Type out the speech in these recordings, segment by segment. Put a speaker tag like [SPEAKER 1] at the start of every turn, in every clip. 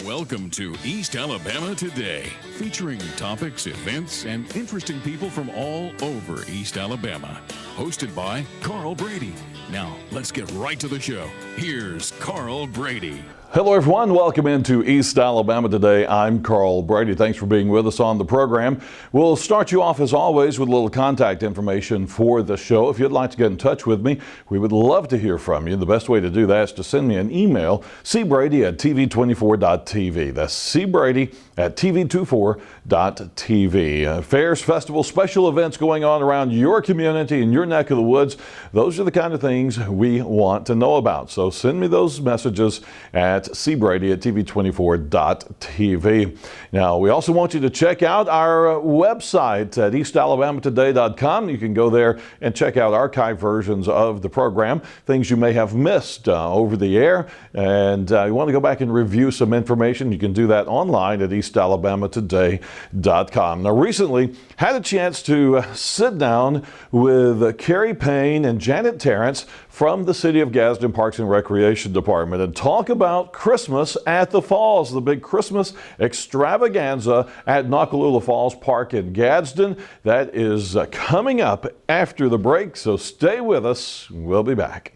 [SPEAKER 1] Welcome to East Alabama Today, featuring topics, events, and interesting people from all over East Alabama. Hosted by Carl Brady. Now, let's get right to the show. Here's Carl Brady.
[SPEAKER 2] Hello, everyone. Welcome into East Alabama Today. I'm Carl Brady. Thanks for being with us on the program. We'll start you off, as always, with a little contact information for the show. If you'd like to get in touch with me, we would love to hear from you. The best way to do that is to send me an email, cbrady@tv24.tv. That's cbrady@tv24.tv. Fairs, festivals, special events going on around your community and your neck of the woods. Those are the kind of things we want to know about. So send me those messages at cbrady@tv24.tv. Now, we also want you to check out our website at eastalabamattoday.com. You can go there and check out archive versions of the program, things you may have missed over the air. And you want to go back and review some information, you can do that online at eastalabamattoday.com. Now, recently had a chance to sit down with Kerry, Payne, and Janet Tarrance from the City of Gadsden Parks and Recreation Department and talk about Christmas at the Falls, the big Christmas extravaganza at Noccalula Falls Park in Gadsden. That is coming up after the break, so stay with us. We'll be back.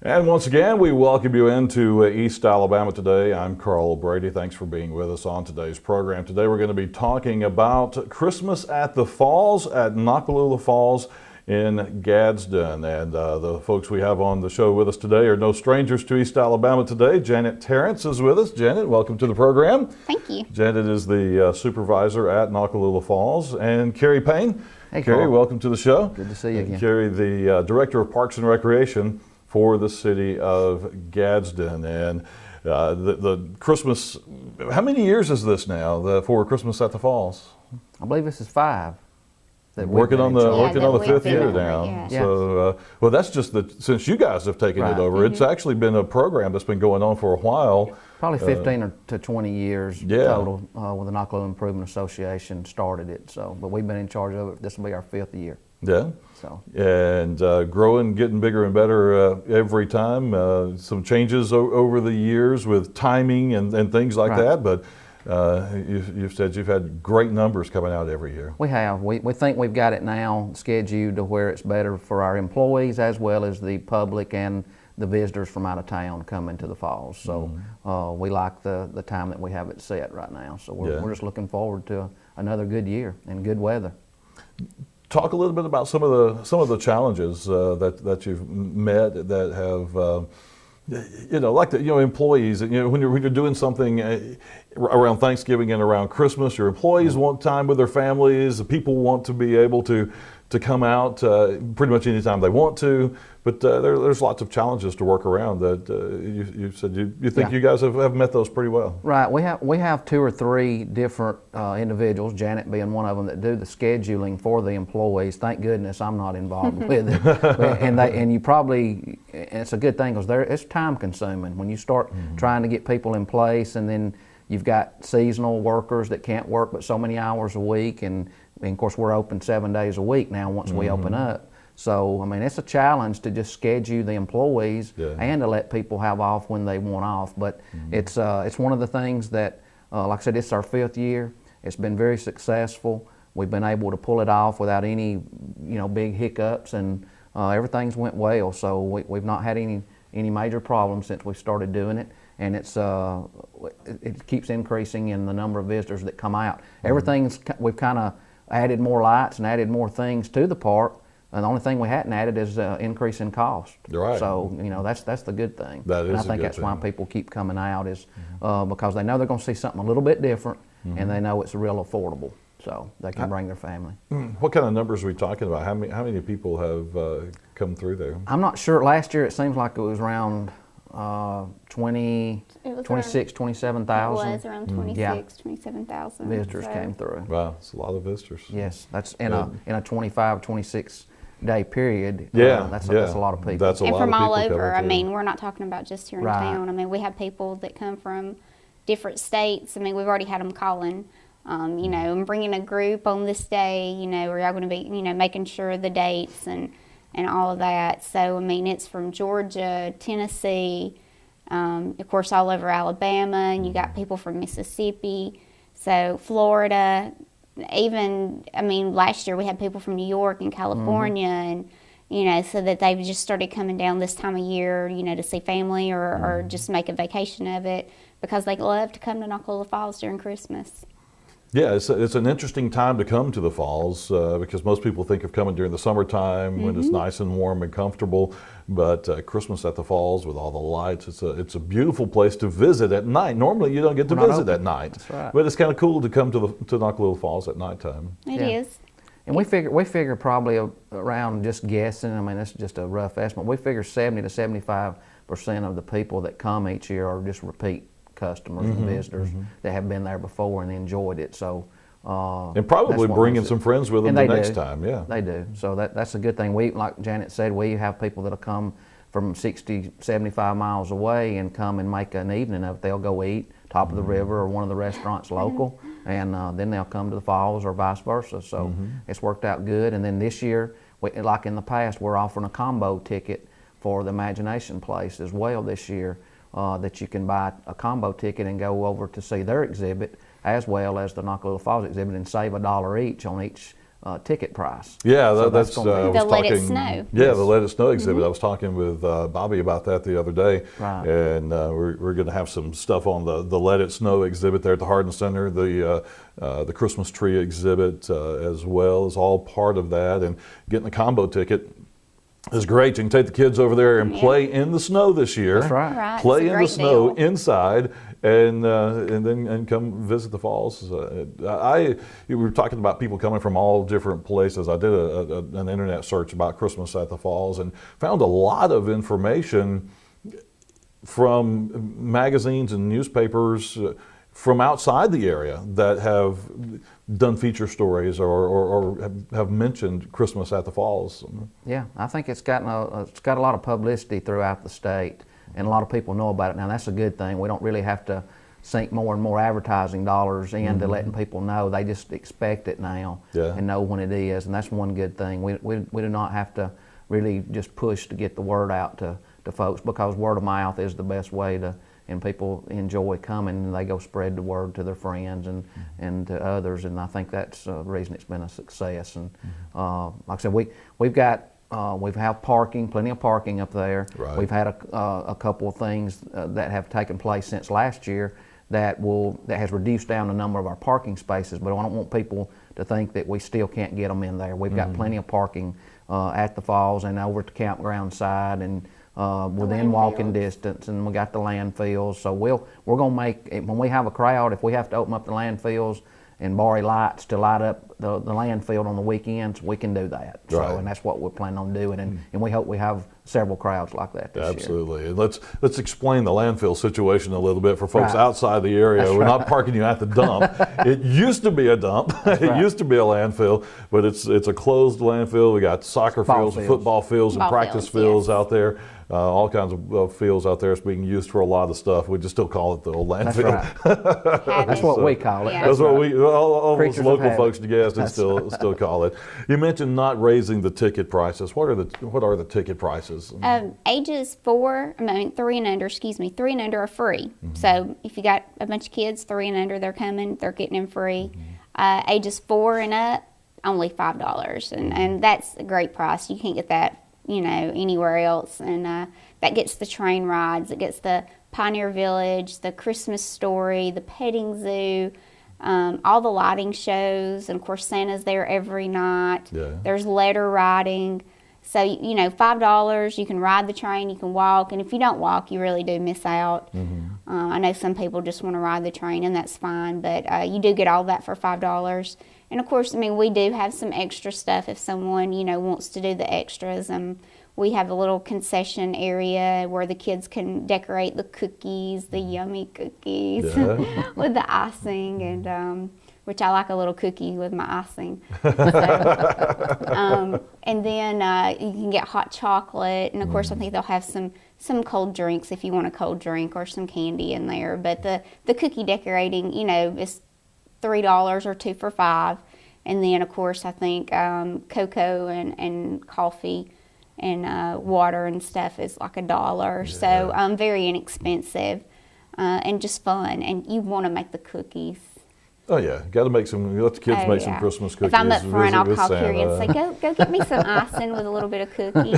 [SPEAKER 2] And once again, we welcome you into East Alabama Today. I'm Carl Brady. Thanks for being with us on today's program. Today we're going to be talking about Christmas at the Falls at Noccalula Falls in Gadsden. And the folks we have on the show with us today are no strangers to East Alabama Today. Janet Tarrance is with us. Janet, welcome to the program.
[SPEAKER 3] Thank you.
[SPEAKER 2] Janet is the supervisor at Noccalula Falls. And Kerry Payne.
[SPEAKER 4] Hey,
[SPEAKER 2] Kerry,
[SPEAKER 4] Carl.
[SPEAKER 2] welcome to the show.
[SPEAKER 4] Good to see you again.
[SPEAKER 2] Kerry, the director of Parks and Recreation for the City of Gadsden. And the Christmas, how many years is this now for Christmas at the Falls?
[SPEAKER 4] I believe this is 5.
[SPEAKER 2] Working on the fifth year
[SPEAKER 3] over,
[SPEAKER 2] now.
[SPEAKER 3] yeah.
[SPEAKER 2] So, well, that's just since you guys have taken it over. It's actually been a program that's been going on for a while.
[SPEAKER 4] Probably 15 to 20 years total. When the Noccalula Improvement Association started it. So, but we've been in charge of it. This will be our 5th year.
[SPEAKER 2] Yeah.
[SPEAKER 4] So.
[SPEAKER 2] And growing, getting bigger and better every time. Some changes over the years with timing and things like that. But you've said you've had great numbers coming out every year.
[SPEAKER 4] We have. We think we've got it now scheduled to where it's better for our employees as well as the public and the visitors from out of town coming to the falls. So we like the time that we have it set right now. So we're just looking forward to another good year and good weather.
[SPEAKER 2] Talk a little bit about some of the challenges that you've met that have, like employees. When you're doing something around Thanksgiving and around Christmas, your employees want time with their families. The people want to be able to come out pretty much anytime they want to. But there's lots of challenges to work around that you said you think you guys have met those pretty well.
[SPEAKER 4] Right. We have 2 or 3 different individuals, Janet being one of them, that do the scheduling for the employees. Thank goodness I'm not involved with it. And you probably, and it's a good thing because it's time consuming when you start trying to get people in place, and then you've got seasonal workers that can't work but so many hours a week, and of course we're open 7 days a week now once we open up. So, I mean, it's a challenge to just schedule the employees and to let people have off when they want off. But it's one of the things that, like I said, it's our 5th year. It's been very successful. We've been able to pull it off without any, big hiccups, and everything's went well. So we've not had any major problems since we started doing it. And it keeps increasing in the number of visitors that come out. We've kind of added more lights and added more things to the park. And the only thing we hadn't added is increase in cost.
[SPEAKER 2] Right.
[SPEAKER 4] So, that's the good thing.
[SPEAKER 2] That is
[SPEAKER 4] and I think that's why people keep coming out is because they know they're going to see something a little bit different, and they know it's real affordable. So they can bring their family.
[SPEAKER 2] What kind of numbers are we talking about? How many people have come through there?
[SPEAKER 4] I'm not sure. Last year it seems like it was around 26, 27,000.
[SPEAKER 3] It was around 26, 27,000.
[SPEAKER 4] Visitors came through.
[SPEAKER 2] Wow, it's a lot of visitors.
[SPEAKER 4] Yes, that's in a 25, 26 day period. That's a lot of people.
[SPEAKER 2] That's a lot
[SPEAKER 3] from
[SPEAKER 2] of people
[SPEAKER 3] all over. I
[SPEAKER 2] through.
[SPEAKER 3] mean, we're not talking about just here in town. I mean, we have people that come from different states. I mean, we've already had them calling. I'm bringing a group on this day. Where y'all going to be. Making sure the dates and and all of that. So, I mean, it's from Georgia, Tennessee, of course, all over Alabama, and you got people from Mississippi, so Florida, even, I mean, last year we had people from New York and California, and, you know, so that they've just started coming down this time of year, you know, to see family or just make a vacation of it, because they love to come to Noccalula Falls during Christmas.
[SPEAKER 2] Yeah, it's an interesting time to come to the falls because most people think of coming during the summertime when it's nice and warm and comfortable. But Christmas at the falls with all the lights, it's a beautiful place to visit at night. Normally you don't get to visit at night,
[SPEAKER 4] That's right.
[SPEAKER 2] but it's kind of cool to come to Noccalula Falls at nighttime.
[SPEAKER 3] It is.
[SPEAKER 4] And we figure probably around, just guessing, I mean, that's just a rough estimate, we figure 70 to 75% of the people that come each year are just repeat customers and visitors that have been there before and enjoyed it. So
[SPEAKER 2] and probably bringing some friends with them the next time. Yeah,
[SPEAKER 4] they do. So that's a good thing. We, like Janet said, we have people that'll come from 60, 75 miles away and come and make an evening of it. They'll go eat top of the river or one of the restaurants local, and then they'll come to the falls or vice versa. So it's worked out good. And then this year, like in the past, we're offering a combo ticket for the Imagination Place as well this year. That you can buy a combo ticket and go over to see their exhibit as well as the Noccalula Falls exhibit and save $1 each on each ticket price.
[SPEAKER 2] Yeah,
[SPEAKER 4] So
[SPEAKER 2] that's
[SPEAKER 3] the Let It Snow.
[SPEAKER 2] Yeah, the Let It Snow exhibit. I was talking with Bobby about that the other day,
[SPEAKER 4] Right.
[SPEAKER 2] and we're going to have some stuff on the Let It Snow exhibit there at the Hardin Center. The Christmas tree exhibit as well is all part of that, and getting a combo ticket is great. You can take the kids over there and play in the snow this year.
[SPEAKER 4] That's right.
[SPEAKER 3] Right.
[SPEAKER 2] Play
[SPEAKER 3] It's a
[SPEAKER 2] in the
[SPEAKER 3] great
[SPEAKER 2] snow
[SPEAKER 3] deal.
[SPEAKER 2] inside, and come visit the falls. We were talking about people coming from all different places. I did an internet search about Christmas at the falls and found a lot of information from magazines and newspapers from outside the area that have done feature stories or have mentioned Christmas at the falls.
[SPEAKER 4] Yeah, I think it's got a lot of publicity throughout the state, and a lot of people know about it now. That's a good thing. We don't really have to sink more and more advertising dollars into letting people know. They just expect it now and know when it is, and that's one good thing. We do not have to really just push to get the word out to folks, because word of mouth is the best way to, and people enjoy coming and they go spread the word to their friends and to others, and I think that's the reason it's been a success. And like I said, we've have parking, plenty of parking up there.
[SPEAKER 2] Right.
[SPEAKER 4] We've had a couple of things that have taken place since last year that has reduced down the number of our parking spaces, but I don't want people to think that we still can't get them in there. We've got plenty of parking at the falls and over at the campground side and within walking distance, and we got the landfills. So we're gonna make it, when we have a crowd, if we have to open up the landfills and borrow lights to light up the landfill on the weekends, we can do that.
[SPEAKER 2] Right.
[SPEAKER 4] So, and that's what we're planning on doing, and we hope we have several crowds like that this year.
[SPEAKER 2] Absolutely. And let's explain the landfill situation a little bit for folks
[SPEAKER 4] Right.
[SPEAKER 2] outside the area.
[SPEAKER 4] That's
[SPEAKER 2] We're
[SPEAKER 4] right.
[SPEAKER 2] not parking you at the dump. It used to be a dump. It
[SPEAKER 4] right.
[SPEAKER 2] used to be a landfill, but it's a closed landfill. We got soccer
[SPEAKER 4] Ball
[SPEAKER 2] fields,
[SPEAKER 4] fields.
[SPEAKER 2] football fields, and
[SPEAKER 3] Ball
[SPEAKER 2] practice
[SPEAKER 3] fields,
[SPEAKER 2] fields
[SPEAKER 3] yes.
[SPEAKER 2] out there. All kinds of fields out there. It's being used for a lot of stuff. We just still call it the old
[SPEAKER 4] That's
[SPEAKER 2] landfill.
[SPEAKER 4] right. That's what we call it.
[SPEAKER 3] Yeah.
[SPEAKER 2] That's what we, all
[SPEAKER 4] Creatures
[SPEAKER 2] those
[SPEAKER 4] of
[SPEAKER 2] local
[SPEAKER 4] habit.
[SPEAKER 2] folks in Gadsden still call it. You mentioned not raising the ticket prices. What are the ticket prices?
[SPEAKER 3] Ages 3 and under, 3 and under are free. So if you got a bunch of kids, 3 and under, they're coming, they're getting in free. Ages 4 and up, only $5, and that's a great price. You can't get that, anywhere else. And that gets the train rides, it gets the Pioneer Village, the Christmas Story, the petting zoo, all the lighting shows, and of course Santa's there every night.
[SPEAKER 2] Yeah.
[SPEAKER 3] There's letter writing. So, $5, you can ride the train, you can walk, and if you don't walk, you really do miss out. I know some people just want to ride the train, and that's fine, but you do get all that for $5. And of course, we do have some extra stuff if someone, wants to do the extras. We have a little concession area where the kids can decorate the cookies, the yummy cookies,
[SPEAKER 2] Yeah.
[SPEAKER 3] with the icing, and which I like a little cookie with my icing. And then you can get hot chocolate, and of course I think they'll have some cold drinks if you want a cold drink, or some candy in there. But the cookie decorating, is $3 or 2 for $5. And then of course I think cocoa and coffee water and stuff is like $1. So very inexpensive and just fun. And you want to make the cookies.
[SPEAKER 2] Oh yeah, got to make some. Let the kids make some Christmas cookies.
[SPEAKER 3] If I'm up front, I'll call
[SPEAKER 2] Santa.
[SPEAKER 3] Kerry and say, "Go get me some icing with a little bit of cookie."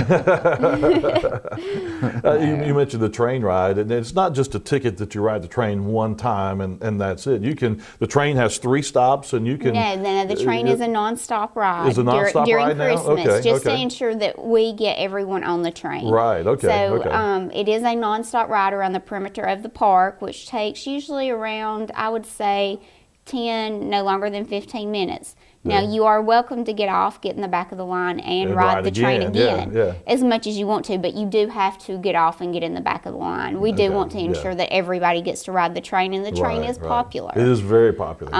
[SPEAKER 2] You mentioned the train ride, and it's not just a ticket that you ride the train one time and that's it. The train has 3 stops, and you can.
[SPEAKER 3] No, the train is a nonstop ride.
[SPEAKER 2] Is a nonstop
[SPEAKER 3] during
[SPEAKER 2] ride now?
[SPEAKER 3] Christmas,
[SPEAKER 2] Okay,
[SPEAKER 3] just to ensure that we get everyone on the train.
[SPEAKER 2] Right. Okay.
[SPEAKER 3] So it is a nonstop ride around the perimeter of the park, which takes usually around, I would say, 10, no longer than 15 minutes. Now, you are welcome to get off, get in the back of the line, and ride the train again as much as you want to, but you do have to get off and get in the back of the line. We do want to ensure that everybody gets to ride the train, and the train is popular.
[SPEAKER 2] It is very popular.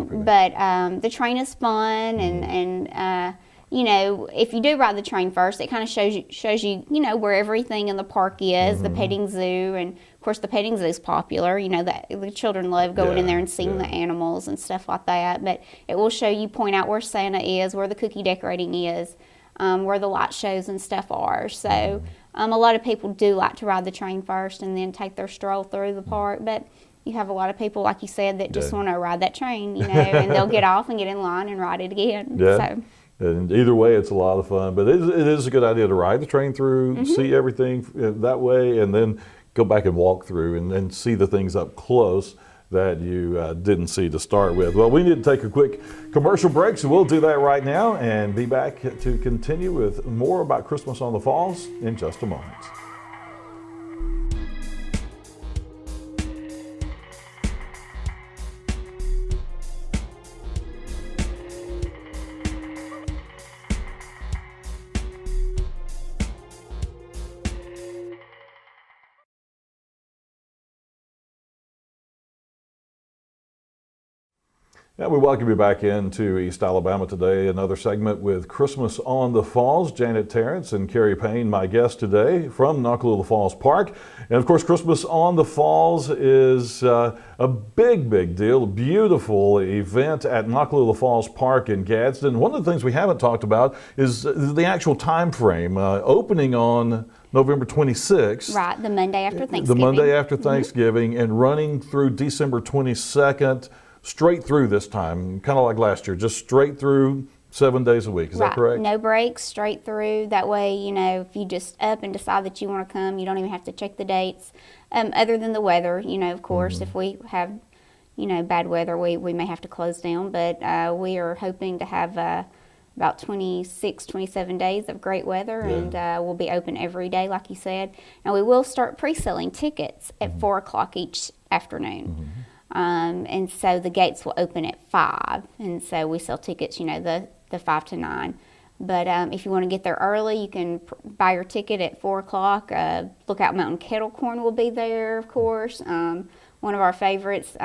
[SPEAKER 3] But the train is fun, and you know, if you do ride the train first, it kind of shows you, you know, where everything in the park is, the petting zoo, and of course the petting zoo is popular. You know, the children love going in there and seeing the animals and stuff like that. But it will show you, point out where Santa is, where the cookie decorating is, where the light shows and stuff are. So a lot of people do like to ride the train first and then take their stroll through the park. But you have a lot of people, like you said, that just want to ride that train, you know, and they'll get off and get in line and ride it again. So.
[SPEAKER 2] And either way, it's a lot of fun. But it is a good idea to ride the train through, see everything that way, and then go back and walk through and see the things up close that you didn't see to start with. Well, we need to take a quick commercial break, so we'll do that right now and be back to continue with more about Christmas on the Falls in just a moment. Yeah, we welcome you back into East Alabama today. Another segment with Christmas on the Falls. Janet Tarrance and Kerry Payne, my guests today from Noccalula Falls Park. And of course, Christmas on the Falls is a big deal, a beautiful event at Noccalula Falls Park in Gadsden. One of the things we haven't talked about is the actual time frame, opening on November 26th.
[SPEAKER 3] Right, the Monday after Thanksgiving.
[SPEAKER 2] The Monday after Thanksgiving, and running through December 22nd. Straight through this time, kind of like last year, just straight through 7 days a week. Is that correct?
[SPEAKER 3] No breaks, straight through. That way, you know, if you just up and decide that you want to come, you don't even have to check the dates. Other than the weather, you know, of course, if we have, you know, bad weather, we may have to close down. But we are hoping to have about 26, 27 days of great weather, and we'll be open every day, like you said. And we will start pre-selling tickets at 4 o'clock each afternoon. And so the gates will open at 5, and so we sell tickets, you know, the 5 to 9. But if you want to get there early, you can buy your ticket at 4 o'clock. Lookout Mountain Kettle Corn will be there, of course. One of our favorites.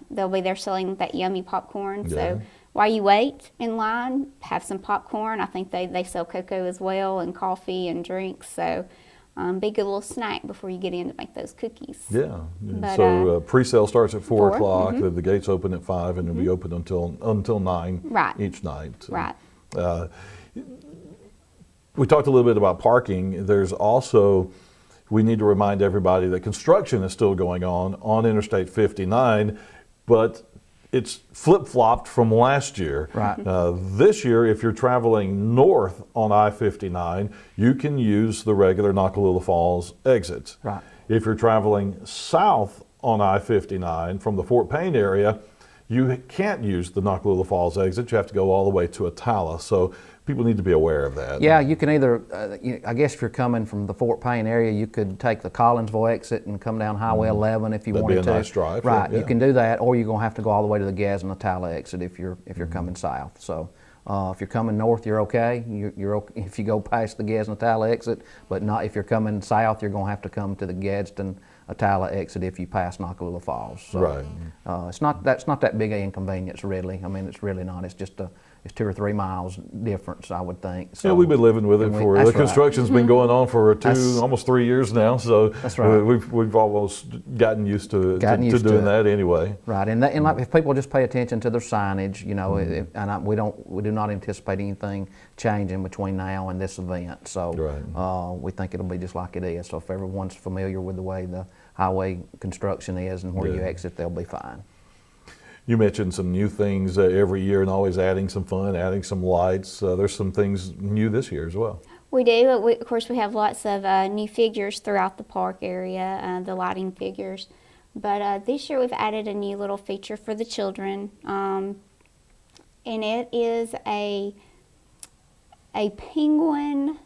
[SPEAKER 3] They'll be there selling that yummy popcorn. So while you wait in line, have some popcorn. I think they sell cocoa as well, and coffee and drinks. So be a good little snack before you get in to make those cookies. Yeah.
[SPEAKER 2] But, so pre-sale starts at 4 o'clock. The gates open at 5, and it'll be open until 9 each night.
[SPEAKER 3] Right.
[SPEAKER 2] We talked a little bit about parking. There's also, we need to remind everybody that construction is still going on Interstate 59, but it's flip-flopped from last year.
[SPEAKER 4] Right.
[SPEAKER 2] This year, if you're traveling north on I-59, you can use the regular Noccalula Falls exits.
[SPEAKER 4] Right.
[SPEAKER 2] If you're traveling south on I-59 from the Fort Payne area, you can't use the Noccalula Falls exit. You have to go all the way to Attala. So people need to be aware of that.
[SPEAKER 4] Yeah, you can either, I guess if you're coming from the Fort Payne area, you could take the Collinsville exit and come down Highway 11 if you wanted to.
[SPEAKER 2] That'd be a nice drive.
[SPEAKER 4] Right, you can do that, or you're going to have to go all the way to the Gadsden Attala exit if you're coming south. So if you're coming north, you're okay. You're okay if you go past the Gadsden Attala exit, but not if you're coming south, you're going to have to come to the Gadsden Attala exit if you pass Noccalula Falls. So,
[SPEAKER 2] right.
[SPEAKER 4] that's not that big an inconvenience, really. I mean, it's really not. It's just it's 2 or 3 miles difference, I would think. So,
[SPEAKER 2] Yeah, we've been living with it for
[SPEAKER 4] that's
[SPEAKER 2] the construction's been going on for almost 3 years now. So
[SPEAKER 4] that's right.
[SPEAKER 2] We've almost gotten used to doing that anyway.
[SPEAKER 4] Right, and like, if people just pay attention to their signage, you know, we do not anticipate anything changing between now and this event. So we think it'll be just like it is. So if everyone's familiar with the way the highway construction is and where you exit, they'll be fine.
[SPEAKER 2] You mentioned some new things every year and always adding some fun, adding some lights. There's some things new this year as well.
[SPEAKER 3] We do. Of course, we have lots of new figures throughout the park area, the lighting figures. But this year we've added a new little feature for the children, and it is a penguin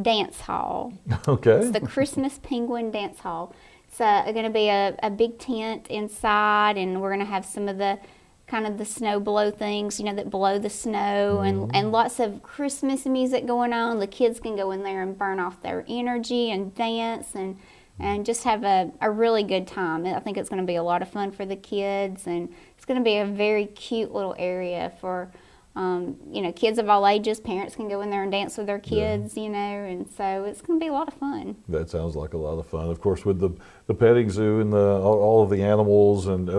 [SPEAKER 3] dance hall.
[SPEAKER 2] Okay.
[SPEAKER 3] It's the Christmas Penguin Dance Hall. It's going to be a big tent inside, and we're going to have some of the kind of the snow blow things, you know, that blow the snow, and lots of Christmas music going on. The kids can go in there and burn off their energy and dance and just have a really good time. I think it's going to be a lot of fun for the kids, and it's going to be a very cute little area for you know, kids of all ages. Parents can go in there and dance with their kids, you know, and so it's going to be a lot of fun.
[SPEAKER 2] That sounds like a lot of fun. Of course, with the petting zoo and all of the animals and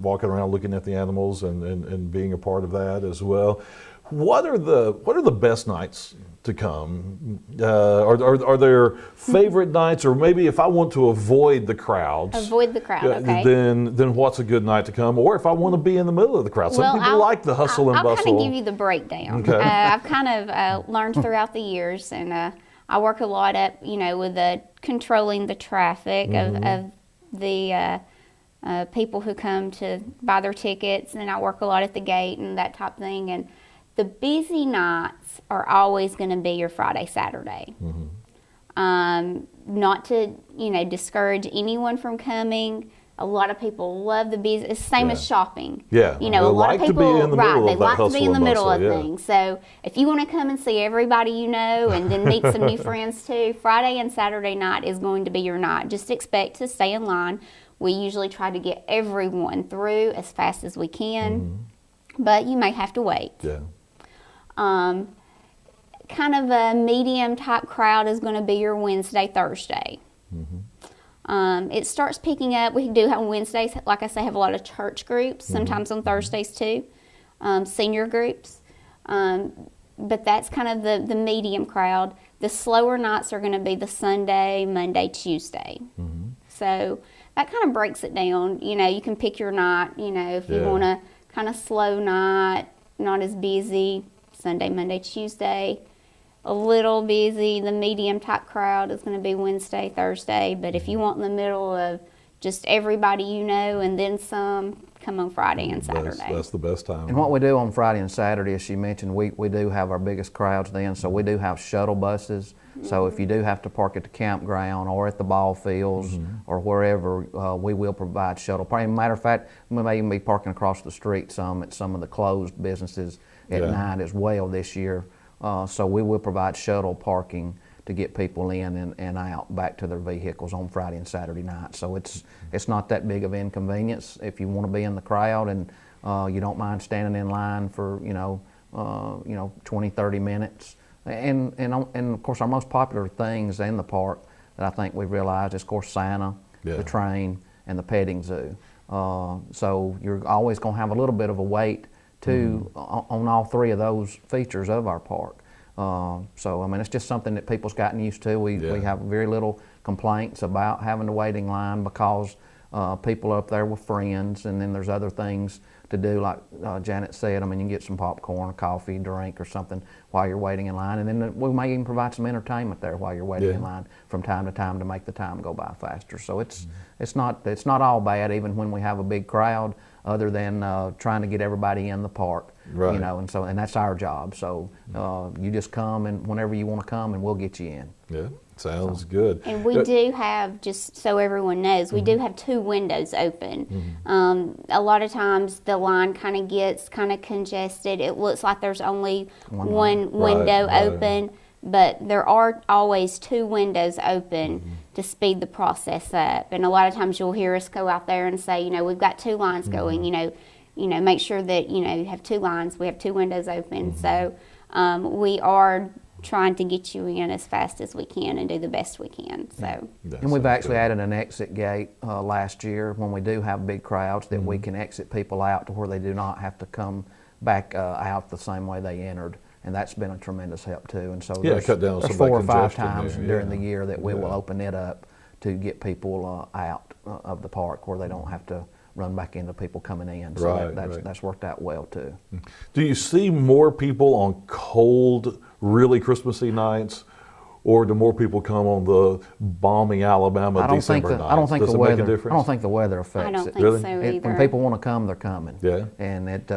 [SPEAKER 2] walking around looking at the animals and being a part of that as well. What are the best nights to come? Are there favorite nights, or maybe if I want to avoid the crowds?
[SPEAKER 3] Avoid the crowd, okay.
[SPEAKER 2] Then what's a good night to come? Or if I want to be in the middle of the crowd? Some people like the hustle and bustle.
[SPEAKER 3] I'll kind of give you the breakdown. Okay. I've kind of learned throughout the years, and I work a lot up, you know, with controlling the traffic of the people who come to buy their tickets, and I work a lot at the gate and that type of thing. And the busy nights are always going to be your Friday, Saturday. Not to, you know, discourage anyone from coming. A lot of people love the busy. It's the same as shopping.
[SPEAKER 2] Yeah,
[SPEAKER 3] you know, a lot of people
[SPEAKER 2] they
[SPEAKER 3] like to be in the middle of things. So if you want to come and see everybody you know, and then meet some new friends too, Friday and Saturday night is going to be your night. Just expect to stay in line. We usually try to get everyone through as fast as we can, but you may have to wait.
[SPEAKER 2] Yeah.
[SPEAKER 3] Kind of a medium type crowd is going to be your Wednesday, Thursday. It starts picking up. We do have Wednesdays, like I say, have a lot of church groups, sometimes on Thursdays too, senior groups. But that's kind of the medium crowd. The slower nights are going to be the Sunday, Monday, Tuesday. So that kind of breaks it down. You know, you can pick your night, you know, if you want a kind of slow night, not as busy, Sunday, Monday, Tuesday. A little busy, the medium type crowd is going to be Wednesday, Thursday. But if you want in the middle of just everybody you know and then some, come on Friday and Saturday.
[SPEAKER 2] That's the best time.
[SPEAKER 4] And what we do on Friday and Saturday, as you mentioned, we do have our biggest crowds then. So we do have shuttle buses. So if you do have to park at the campground or at the ball fields or wherever, we will provide shuttle. Matter of fact, we may even be parking across the street at some of the closed businesses at night as well this year. So we will provide shuttle parking to get people in and out back to their vehicles on Friday and Saturday night. So it's not that big of an inconvenience if you want to be in the crowd and you don't mind standing in line for 20, 30 minutes. And of course our most popular things in the park that I think we've realized is, of course, Santa, the train, and the petting zoo. So you're always going to have a little bit of a wait too on all three of those features of our park. So I mean, it's just something that people's gotten used to. We have very little complaints about having to wait in line because people are up there with friends, and then there's other things to do, like Janet said. I mean, you can get some popcorn, coffee, drink, or something while you're waiting in line, and then we may even provide some entertainment there while you're waiting in line from time to time to make the time go by faster. So it's not all bad, even when we have a big crowd, other than trying to get everybody in the park.
[SPEAKER 2] Right.
[SPEAKER 4] You know, and that's our job. So you just come and whenever you want to come, and we'll get you in.
[SPEAKER 2] Yeah, sounds good.
[SPEAKER 3] And we do have, just so everyone knows, we do have 2 windows open. A lot of times the line kind of gets congested. It looks like there's only one window open, but there are always 2 windows open to speed the process up. And a lot of times you'll hear us go out there and say, you know, we've got 2 lines going, you make sure that, you have 2 lines, we have 2 windows open. So we are trying to get you in as fast as we can and do the best we can. So.
[SPEAKER 4] And we've actually added an exit gate last year when we do have big crowds that we can exit people out to where they do not have to come back out the same way they entered. And that's been a tremendous help too. And so there's
[SPEAKER 2] cut down
[SPEAKER 4] there's
[SPEAKER 2] some
[SPEAKER 4] 4 or
[SPEAKER 2] of
[SPEAKER 4] 5
[SPEAKER 2] that
[SPEAKER 4] times
[SPEAKER 2] congestion
[SPEAKER 4] during
[SPEAKER 2] there.
[SPEAKER 4] the year that we will open it up to get people out of the park where they don't have to run back into people coming in. So
[SPEAKER 2] Right,
[SPEAKER 4] that's worked out well too.
[SPEAKER 2] Do you see more people on cold, really Christmassy nights, or do more people come on the balmy Alabama December nights?
[SPEAKER 4] I don't think
[SPEAKER 2] Does
[SPEAKER 4] the
[SPEAKER 2] it make a
[SPEAKER 4] weather.
[SPEAKER 2] difference?
[SPEAKER 4] I don't think the weather affects
[SPEAKER 3] I don't
[SPEAKER 4] it.
[SPEAKER 3] think
[SPEAKER 2] Really?
[SPEAKER 3] so
[SPEAKER 4] When
[SPEAKER 3] either.
[SPEAKER 4] people want to come, they're coming.
[SPEAKER 2] Yeah.
[SPEAKER 4] And it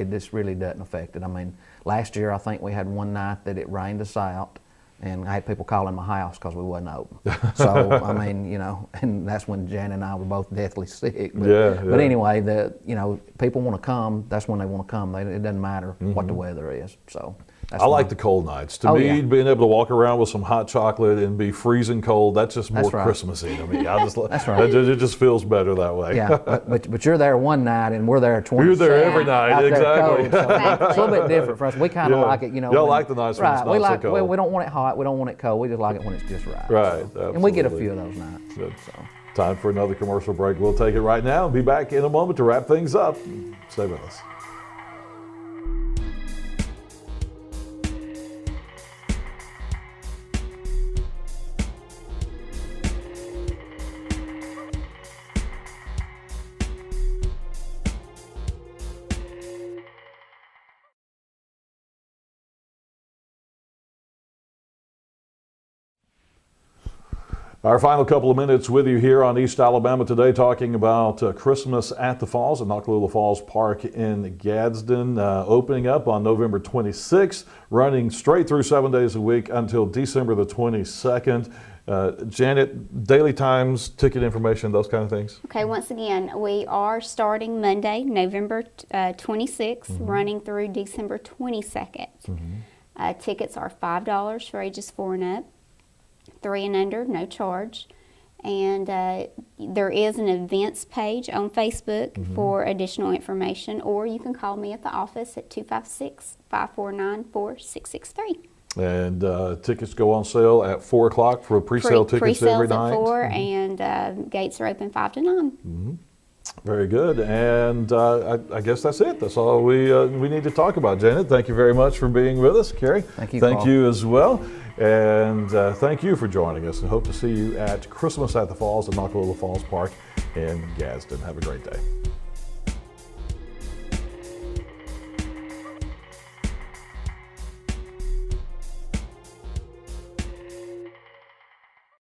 [SPEAKER 4] just really doesn't affect it. I mean, last year I think we had one night that it rained us out, and I had people calling my house because we wasn't open. So I mean, and that's when Jan and I were both deathly sick. But, but anyway, people want to come. That's when they want to come. It doesn't matter what the weather is. So.
[SPEAKER 2] I like the cold nights. To me, being able to walk around with some hot chocolate and be freezing cold, that's just more Christmassy to me.
[SPEAKER 4] That's right.
[SPEAKER 2] It just feels better that way.
[SPEAKER 4] Yeah, but you're there one night and we're there 20.
[SPEAKER 2] You're there every night,
[SPEAKER 4] out
[SPEAKER 2] exactly.
[SPEAKER 4] There cold, so it's a little bit different for us. We kind of like it,
[SPEAKER 2] Y'all like the nights when it's not so cold.
[SPEAKER 4] Well, we don't want it hot. We don't want it cold. We just like it when it's just right.
[SPEAKER 2] Right.
[SPEAKER 4] So. And we get a few of those nights.
[SPEAKER 2] Good. Time for another commercial break. We'll take it right now and be back in a moment to wrap things up. Stay with us. Our final couple of minutes with you here on East Alabama Today, talking about Christmas at the Falls at Noccalula Falls Park in Gadsden, opening up on November 26th, running straight through 7 days a week until December the 22nd. Janet, daily times, ticket information, those kind of things?
[SPEAKER 3] Okay, once again, we are starting Monday, November 26th, running through December 22nd. Tickets are $5 for ages 4 and up. 3 and under, no charge. And there is an events page on Facebook for additional information, or you can call me at the office at 256-549-4663.
[SPEAKER 2] And tickets go on sale at 4 o'clock for pre-sale tickets every night.
[SPEAKER 3] Pre-sales at 4, and gates are open 5 to 9.
[SPEAKER 2] Very good. And I guess that's it. That's all we need to talk about. Janet, thank you very much for being with us. Kerry,
[SPEAKER 4] thank you.
[SPEAKER 2] Thank
[SPEAKER 4] Paul.
[SPEAKER 2] you as well. And thank you for joining us, and hope to see you at Christmas at the Falls at Noccalula Falls Park in Gadsden. Have a great day.